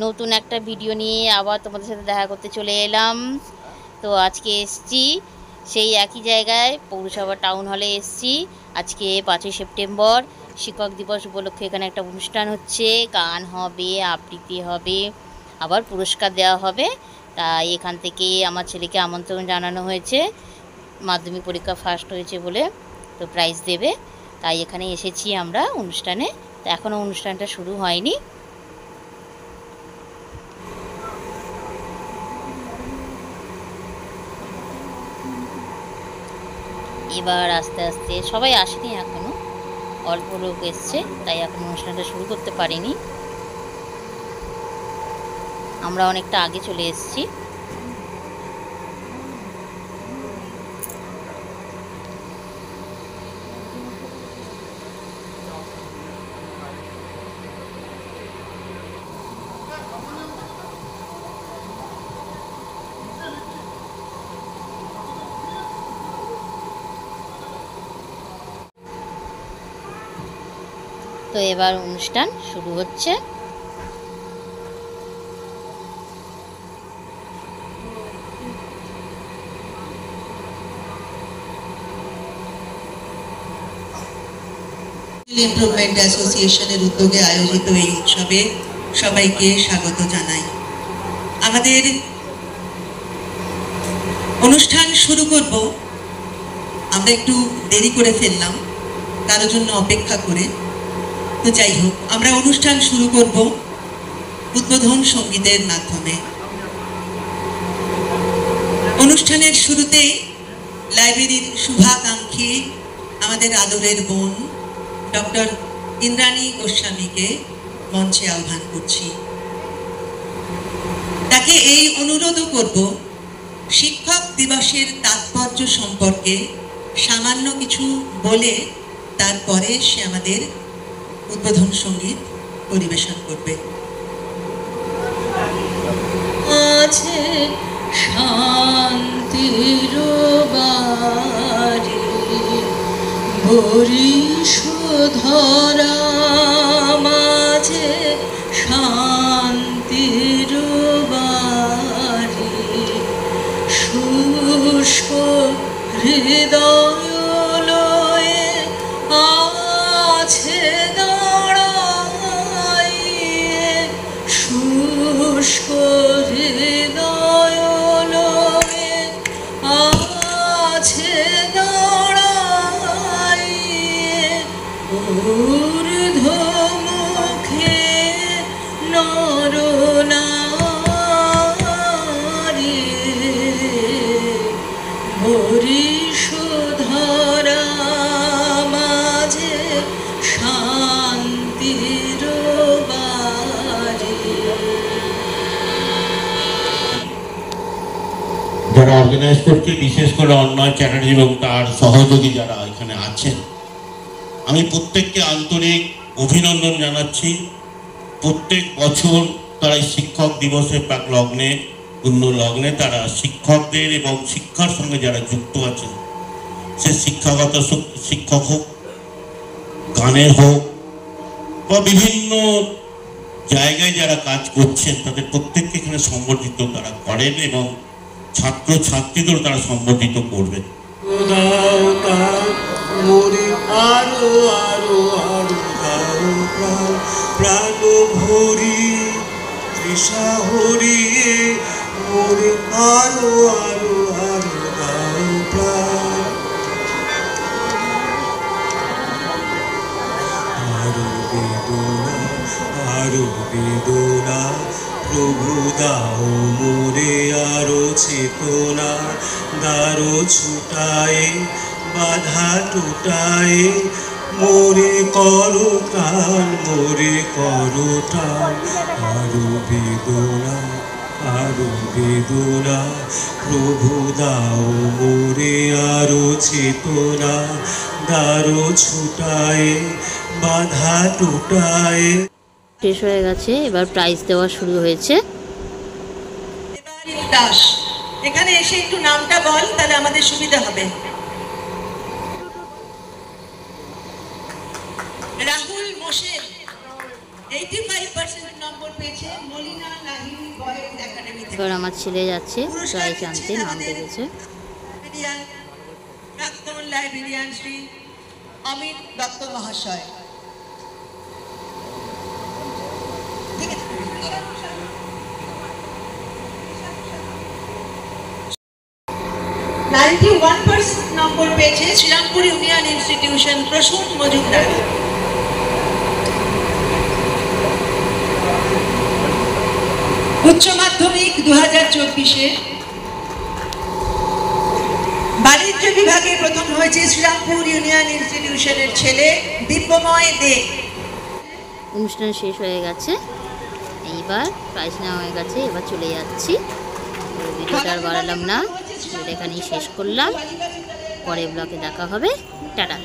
নতুন একটা ভিডিও নিয়ে আবার তোমাদের সাথে দেখা করতে চলে এলাম। তো আজকে এসছি সেই একই জায়গায়, পৌরসভা টাউন হলে এসছি। আজকে 5ই সেপ্টেম্বর শিক্ষক দিবস উপলক্ষে এখানে একটা অনুষ্ঠান হচ্ছে, গান হবে, আবৃত্তি হবে, আবার পুরস্কার দেওয়া হবে। তাই এখান থেকে আমার ছেলেকে আমন্ত্রণ জানানো হয়েছে, মাধ্যমিক পরীক্ষা ফার্স্ট হয়েছে বলে, তো প্রাইজ দেবে। তাই এখানে এসেছি আমরা অনুষ্ঠানে। তো এখনও অনুষ্ঠানটা শুরু হয়নি। এবার আস্তে আস্তে সবাই আসেনি, এখনও অল্প লোক এসছে, তাই এখন অনুষ্ঠানটা শুরু করতে পারিনি। আমরা অনেকটা আগে চলে এসেছি। তো এবার অনুষ্ঠান শুরু হচ্ছে। ইমপ্রুভমেন্ট অ্যাসোসিয়েশনের উদ্যোগে আয়োজিত এই উৎসবে সবাইকে স্বাগত জানাই। আমাদের অনুষ্ঠান শুরু করব, আমরা একটু দেরি করে ফেললাম কারোর জন্য অপেক্ষা করে। তো যাই হোক, আমরা অনুষ্ঠান শুরু করব উদ্বোধন সঙ্গীতের মাধ্যমে। অনুষ্ঠানের শুরুতেই লাইব্রেরির শুভাকাঙ্ক্ষী আমাদের আদরের বোন ডক্টর ইন্দ্রাণী গোস্বামীকে মঞ্চে আহ্বান করছি। তাকে এই অনুরোধও করব, শিক্ষক দিবসের তাৎপর্য সম্পর্কে সামান্য কিছু বলে তারপরে সে আমাদের উদ্বোধন সঙ্গীত পরিবেশন করবে। আছে শান্তির বাড়ি বরিশধরা, মাঝে শান্তির বাড়ি শুষ্ক হৃদয় লয়ে আছে দাঁড়াইয়ে, শুষ্ক হৃদয় লয়ে আছে দাঁড়াইয়ে, ঊর্ধ্বমুখে নরনারী বরিশধরা, মাঝে শান্তির বাড়ি। যারা অর্গানাইজ করছে, বিশেষ করে অন্যয় চ্যাটার্জি এবং তার সহযোগী যারা এখানে আছেন, আমি প্রত্যেককে আন্তরিক অভিনন্দন জানাচ্ছি। প্রত্যেক বছর তারা শিক্ষক দিবসের প্রাক লগ্নে, পূর্ণ লগ্নে তারা শিক্ষকদের এবং শিক্ষার সঙ্গে যারা যুক্ত আছেন, সে শিক্ষাগত শিক্ষক হোক, গানের হোক, বা বিভিন্ন জায়গায় যারা কাজ করছেন, তাদের প্রত্যেককে এখানে সম্বর্ধিত তারা করেন এবং ছাত্র ছাত্রীদের তারা সম্বর্ধিত করবেন। আরো আরো আরো দাও প্রাণ ভরি তৃষা হরিয়ে মোরে, আরো আরো আরো দাও প্রাণ। আরো বেদনা আরো বেদনা প্রভু দাও মোরে, আরো চেতনা দারো ছুটায়ে বাধা টুটায়ে, মোরে করো প্রাণ, মোরে করো প্রাণ। আরো বেদনা প্রভু দাও মোরে, আরো চেতনা দারো ছুটায়ে বাধা টুটায়ে। শেষ হয়ে গেছে, এবার প্রাইজ দেওয়া শুরু হয়েছে। দাস, এখানে এসে একটু নামটা বল, তাহলে আমাদের সুবিধা হবে। রাহুল মোশের, 85% নম্বর পেয়েছে মলিনা লাহিড়ী বয়েজ একাডেমি থেকে। এবার আমার ছেলে যাচ্ছে প্রাইজ আনতে, নাম দেখেছে। প্রাক্তন লাইব্রেরিয়ান শ্রী অমিত দত্ত মহাশয়। ঠিক আছে। 91% নম্বর পেয়েছে শ্রীরামপুর ইউনিয়ন ইনস্টিটিউশন প্রসূন মজুমদার। উচ্চ মাধ্যমিক 2024-এ বাণিজ্য বিভাগে প্রথম হয়েছে শ্রীরামপুর ইউনিয়ন ইনস্টিটিউশনের ছেলে দিব্যময় দে। অনুষ্ঠান শেষ হয়ে গেছে, এইবার প্রাইজ নেওয়া হয়ে গেছে, এবার চলে যাচ্ছি। ভিডিওটা আর বাড়ালাম না, ভিডিওটা এখানেই শেষ করলাম। পরের ব্লগে দেখা হবে, টাটা।